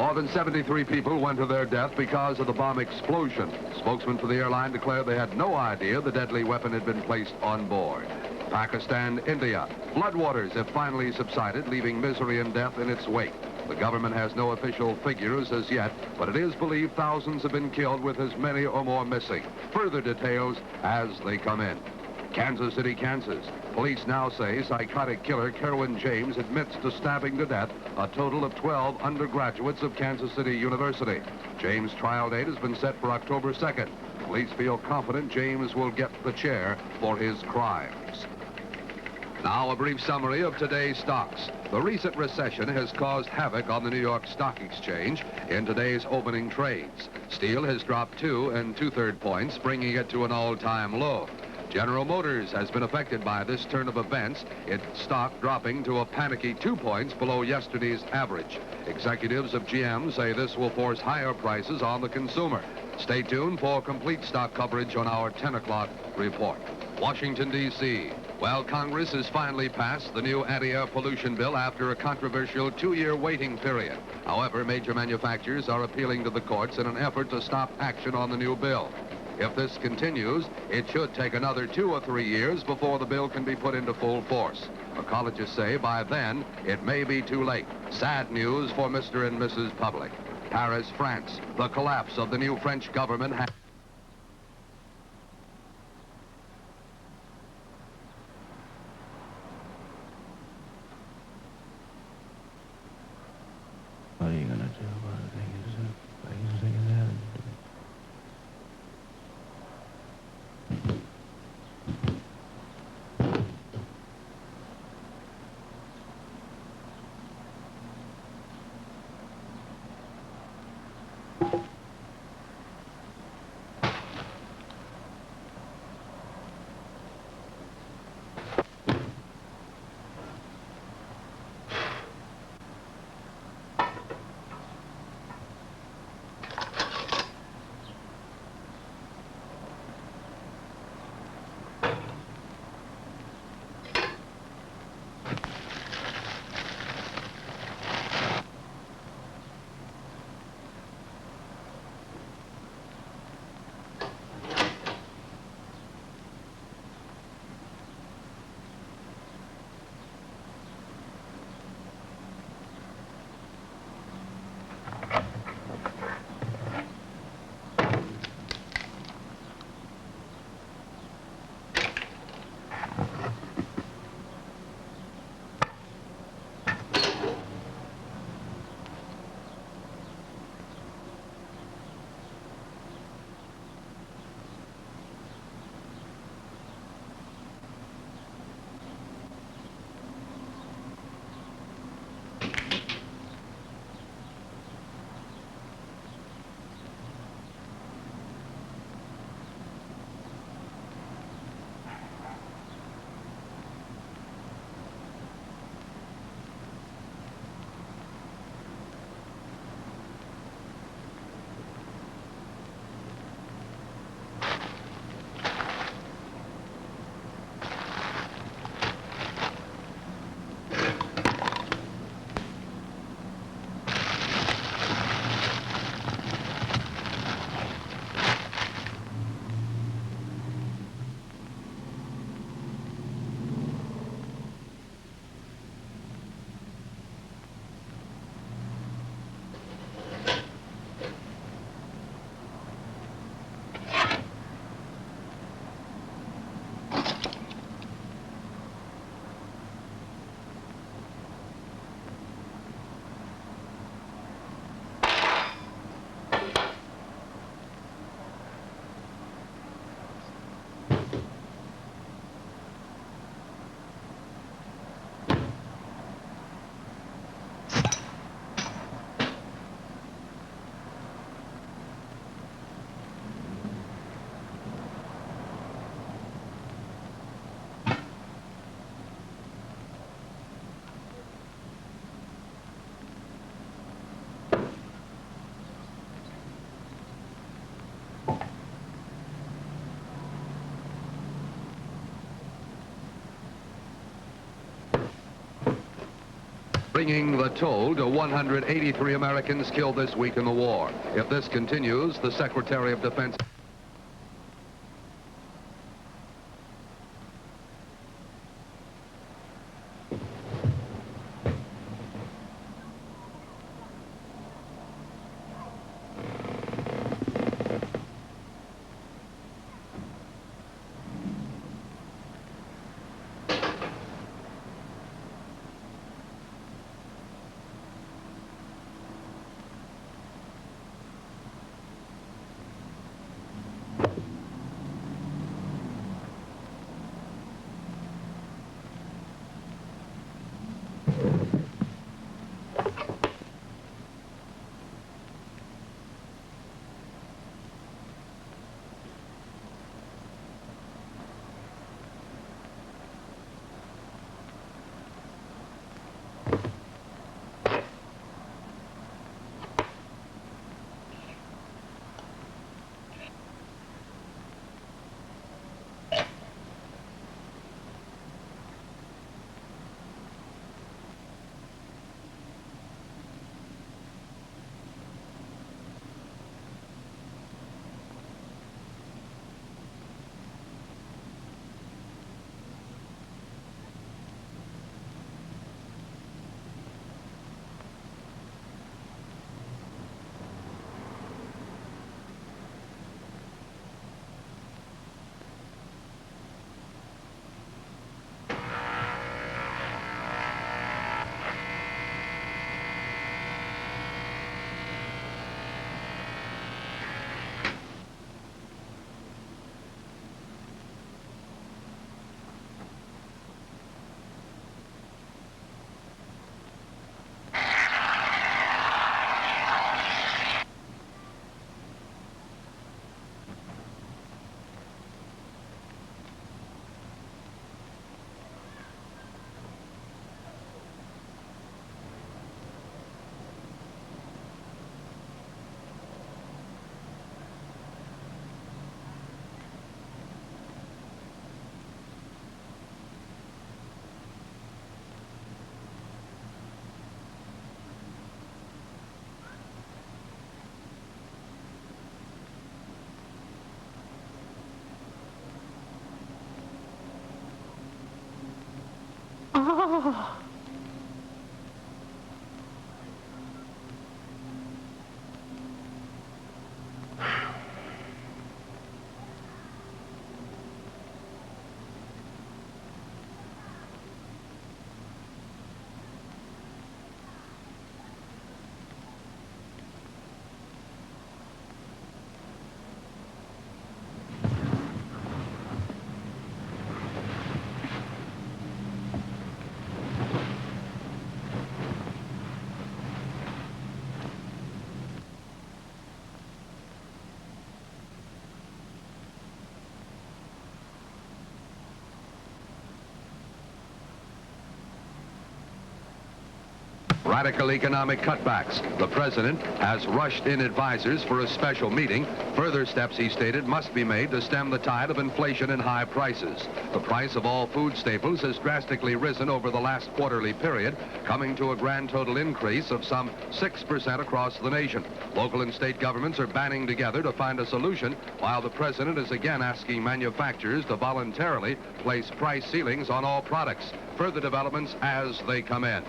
More than 73 people went to their death because of the bomb explosion. Spokesman for the airline declared they had no idea the deadly weapon had been placed on board. Pakistan, India. Floodwaters have finally subsided, leaving misery and death in its wake. The government has no official figures as yet, but it is believed thousands have been killed with as many or more missing. Further details as they come in. Kansas City, Kansas. Police now say psychotic killer Kerwin James admits to stabbing to death a total of 12 undergraduates of Kansas City University. James' trial date has been set for October 2nd. Police feel confident James will get the chair for his crimes. Now a brief summary of today's stocks. The recent recession has caused havoc on the New York Stock Exchange in today's opening trades. Steel has dropped 2 2/3 points, bringing it to an all-time low. General Motors has been affected by this turn of events, its stock dropping to a panicky 2 points below yesterday's average. Executives of GM say this will force higher prices on the consumer. Stay tuned for complete stock coverage on our 10 o'clock report. Washington, D.C. Well, Congress has finally passed the new anti-air pollution bill after a controversial 2-year waiting period. However, major manufacturers are appealing to the courts in an effort to stop action on the new bill. If this continues, it should take another 2 or 3 years before the bill can be put into full force. Ecologists say by then, it may be too late. Sad news for Mr. and Mrs. Public. Paris, France. The collapse of the new French government has... What are you gonna do about it? Are you thinking that? bringing the toll to 183 Americans killed this week in the war. If this continues, the Secretary of Defense... Oh. Radical economic cutbacks. The president has rushed in advisors for a special meeting. Further steps, he stated, must be made to stem the tide of inflation and high prices. The price of all food staples has drastically risen over the last quarterly period, coming to a grand total increase of some 6% across the nation. Local and state governments are banding together to find a solution, while the president is again asking manufacturers to voluntarily place price ceilings on all products. Further developments as they come in.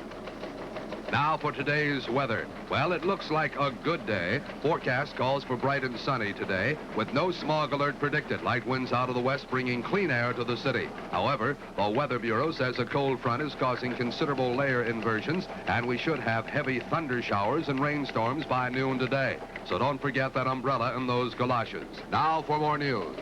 Now for today's weather. Well, it looks like a good day. Forecast calls for bright and sunny today, with no smog alert predicted. Light winds out of the west bringing clean air to the city. However, the Weather Bureau says a cold front is causing considerable layer inversions, and we should have heavy thunder showers and rainstorms by noon today. So don't forget that umbrella and those galoshes. Now for more news.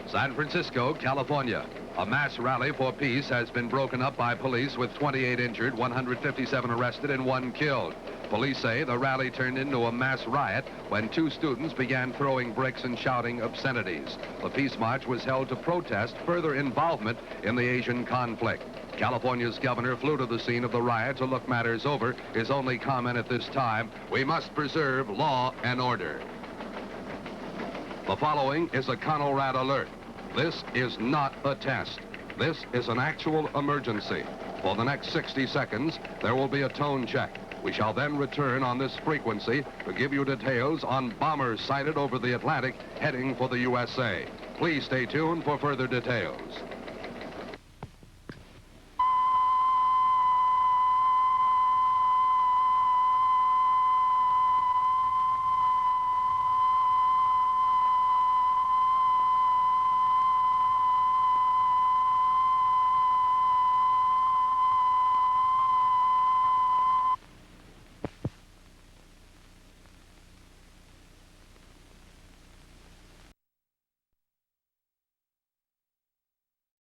San Francisco, California. A mass rally for peace has been broken up by police with 28 injured, 157 arrested, and 1 killed. Police say the rally turned into a mass riot when 2 students began throwing bricks and shouting obscenities. The peace march was held to protest further involvement in the Asian conflict. California's governor flew to the scene of the riot to look matters over. His only comment at this time, we must preserve law and order. The following is a Conelrad alert. This is not a test. This is an actual emergency. For the next 60 seconds, there will be a tone check. We shall then return on this frequency to give you details on bombers sighted over the Atlantic heading for the USA. Please stay tuned for further details.